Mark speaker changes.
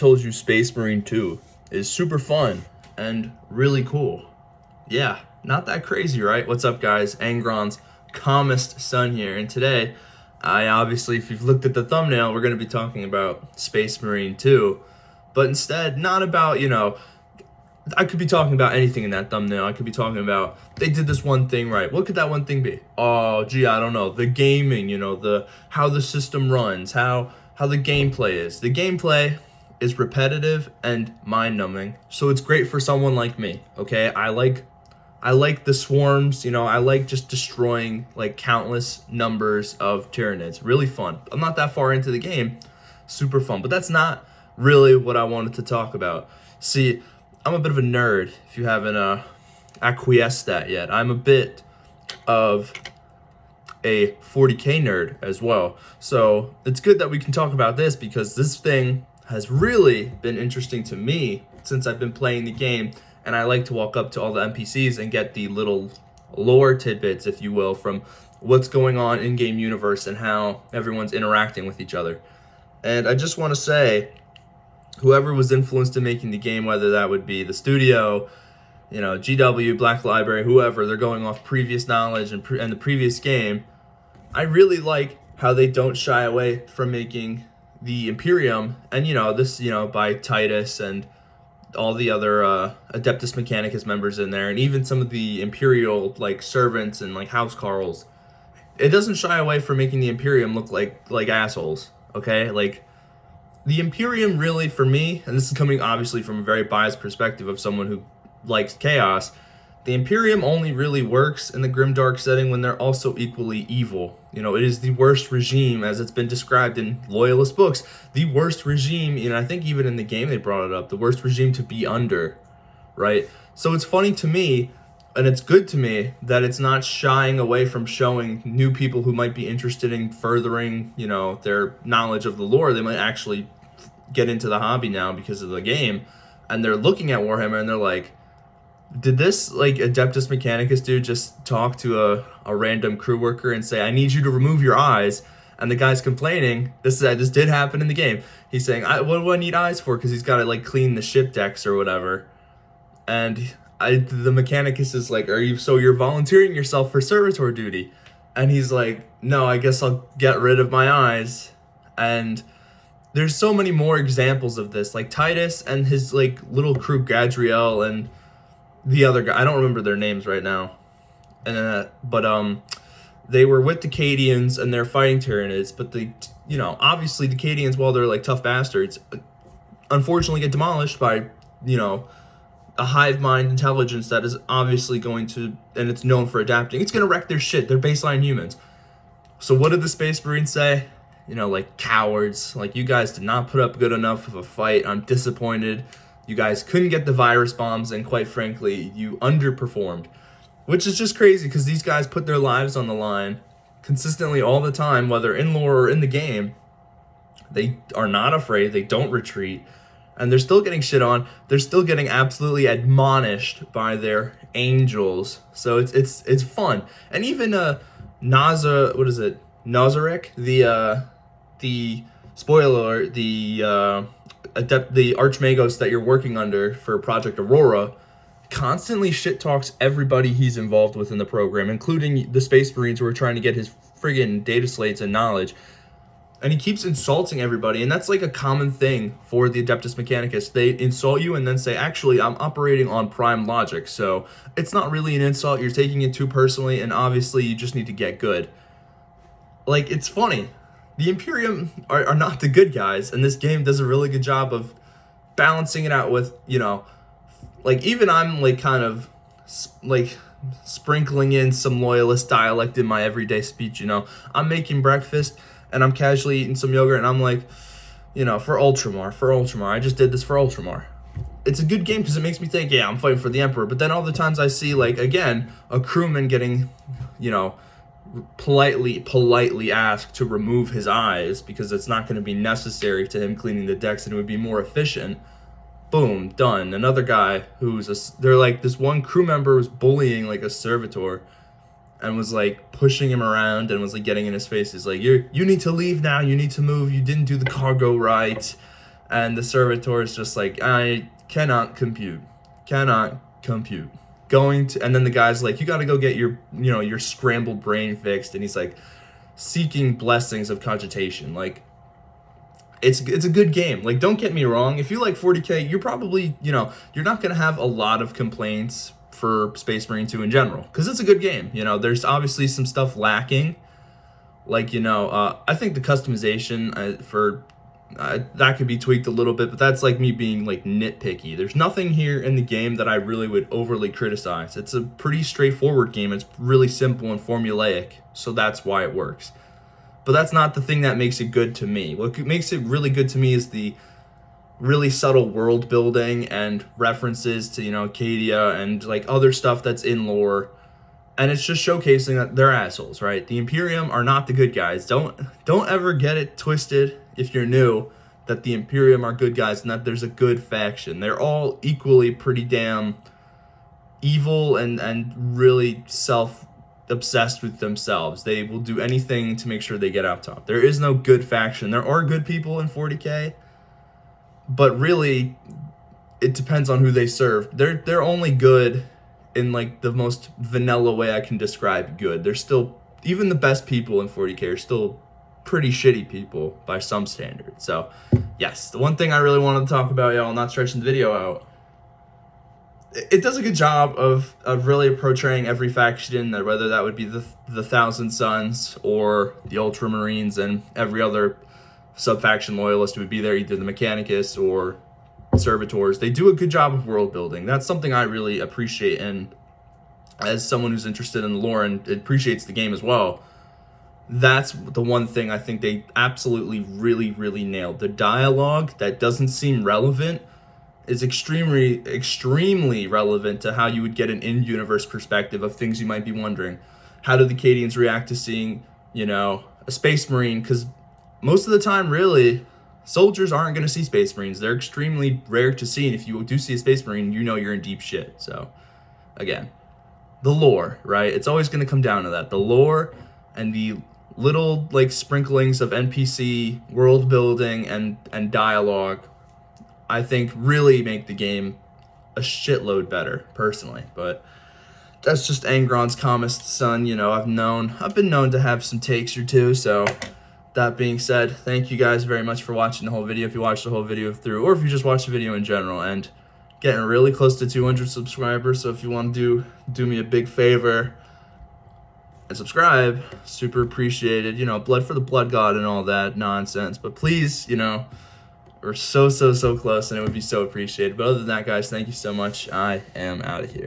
Speaker 1: told you Space Marine 2 is super fun and really cool. Yeah, not that crazy, right? What's up, guys? Angron's calmest son here, and today, if you've looked at the thumbnail, we're going to be talking about Space Marine 2, but instead, not about, I could be talking about anything in that thumbnail. I could be talking about, they did this one thing right. What could that one thing be? Oh, gee, I don't know. The gaming, how the system runs, how the gameplay is. The gameplay is repetitive and mind-numbing, so it's great for someone like me. Okay, I like the swarms. I like just destroying like countless numbers of Tyranids. Really fun. I'm not that far into the game, super fun, but that's not really what I wanted to talk about. See, I'm a bit of a nerd, if you haven't acquiesced that yet. I'm a bit of a 40k nerd as well, so it's good that we can talk about this, because this thing has really been interesting to me since I've been playing the game, and I like to walk up to all the NPCs and get the little lore tidbits, if you will, from what's going on in-game universe and how everyone's interacting with each other. And I just want to say, whoever was influenced in making the game, whether that would be the studio, GW, Black Library, whoever, they're going off previous knowledge and the previous game, I really like how they don't shy away from making the Imperium, and this, by Titus and all the other Adeptus Mechanicus members in there, and even some of the Imperial servants and housecarls. It doesn't shy away from making the Imperium look like assholes. Okay, the Imperium really, for me, and this is coming obviously from a very biased perspective of someone who likes chaos, the Imperium only really works in the grimdark setting when they're also equally evil. It is the worst regime, as it's been described in Loyalist books. The worst regime, I think even in the game they brought it up, the worst regime to be under, right? So it's funny to me, and it's good to me, that it's not shying away from showing new people who might be interested in furthering, their knowledge of the lore. They might actually get into the hobby now because of the game, and they're looking at Warhammer and they're like, did this Adeptus Mechanicus dude just talk to a random crew worker and say, I need you to remove your eyes? And the guy's complaining. This did happen in the game. He's saying, what do I need eyes for? Because he's got to clean the ship decks or whatever. And the Mechanicus is like, you're volunteering yourself for servitor duty? And he's like, no, I guess I'll get rid of my eyes. And there's so many more examples of this, like Titus and his little crew, Gadriel, and the other guy, I don't remember their names right now, but they were with the Cadians and they're fighting Tyranids, but obviously the Cadians, while they're tough bastards, unfortunately get demolished by a hive mind intelligence that is obviously going to, and it's known for adapting, it's going to wreck their shit. They're baseline humans. So what did the Space Marines say? Cowards, you guys did not put up good enough of a fight. I'm disappointed. You guys couldn't get the virus bombs, and quite frankly, you underperformed. Which is just crazy, because these guys put their lives on the line consistently all the time, whether in lore or in the game. They are not afraid, they don't retreat, and they're still getting shit on. They're still getting absolutely admonished by their angels. So it's fun. And even Nazarick, the spoiler, the Archmagos that you're working under for Project Aurora, constantly shit talks everybody he's involved with in the program, including the Space Marines who are trying to get his friggin' data slates and knowledge. And he keeps insulting everybody, and that's a common thing for the Adeptus Mechanicus. They insult you and then say, actually, I'm operating on prime logic, so it's not really an insult, you're taking it too personally, and obviously you just need to get good. It's funny. The Imperium are not the good guys, and this game does a really good job of balancing it out with, even I'm kind of sprinkling in some Loyalist dialect in my everyday speech. I'm making breakfast and I'm casually eating some yogurt, and I'm for Ultramar, I just did this for Ultramar. It's a good game because it makes me think, yeah, I'm fighting for the Emperor. But then all the times I see, again, a crewman getting, politely asked to remove his eyes because it's not going to be necessary to him cleaning the decks and it would be more efficient. Boom, done. Another guy this one crew member was bullying a servitor and was pushing him around and was getting in his face. He's like, you need to leave now, you need to move, you didn't do the cargo right. and the servitor is just like, I cannot compute. And then the guy's like, you got to go get your, your scrambled brain fixed. And he's like, seeking blessings of cogitation. Like, it's a good game. Like, don't get me wrong. If you like 40K, you're probably, you're not going to have a lot of complaints for Space Marine 2 in general, because it's a good game. There's obviously some stuff lacking. Like, I think the customization that could be tweaked a little bit, but that's like me being like nitpicky. There's nothing here in the game that I really would overly criticize. It's a pretty straightforward game. It's really simple and formulaic, so that's why it works. But that's not the thing that makes it good to me. What makes it really good to me is the really subtle world building and references to, Acadia and like other stuff that's in lore. And it's just showcasing that they're assholes, right? The Imperium are not the good guys. Don't ever get it twisted if you're new that the Imperium are good guys and that there's a good faction. They're all equally pretty damn evil and really self-obsessed with themselves. They will do anything to make sure they get out top. There is no good faction. There are good people in 40K, but really it depends on who they serve. They're only good in like the most vanilla way I can describe good. They're still, even the best people in 40K are still pretty shitty people by some standards. So yes, the one thing I really wanted to talk about, y'all, not stretching the video out, it does a good job of really portraying every faction, that whether that would be the Thousand Sons or the Ultramarines and every other sub-faction loyalist who would be there, either the Mechanicus or servitors. They do a good job of world building. That's something I really appreciate, and as someone who's interested in the lore and appreciates the game as well, that's the one thing I think they absolutely really nailed. The dialogue that doesn't seem relevant is extremely relevant to how you would get an in-universe perspective of things you might be wondering. How do the Cadians react to seeing, a Space Marine? Because most of the time, really, soldiers aren't going to see Space Marines. They're extremely rare to see, and if you do see a Space Marine, you're in deep shit. So, again, the lore, right? It's always going to come down to that. The lore and the little, like, sprinklings of NPC world building and dialogue, I think, really make the game a shitload better, personally. But that's just Angron's calmest son. I've been known to have some takes or two, so that being said, thank you guys very much for watching the whole video. If you watched the whole video through, or if you just watched the video in general, and getting really close to 200 subscribers, so if you want to do me a big favor and subscribe, super appreciated. Blood for the Blood God and all that nonsense, but please, we're so close, and it would be so appreciated. But other than that, guys, thank you so much. I am out of here.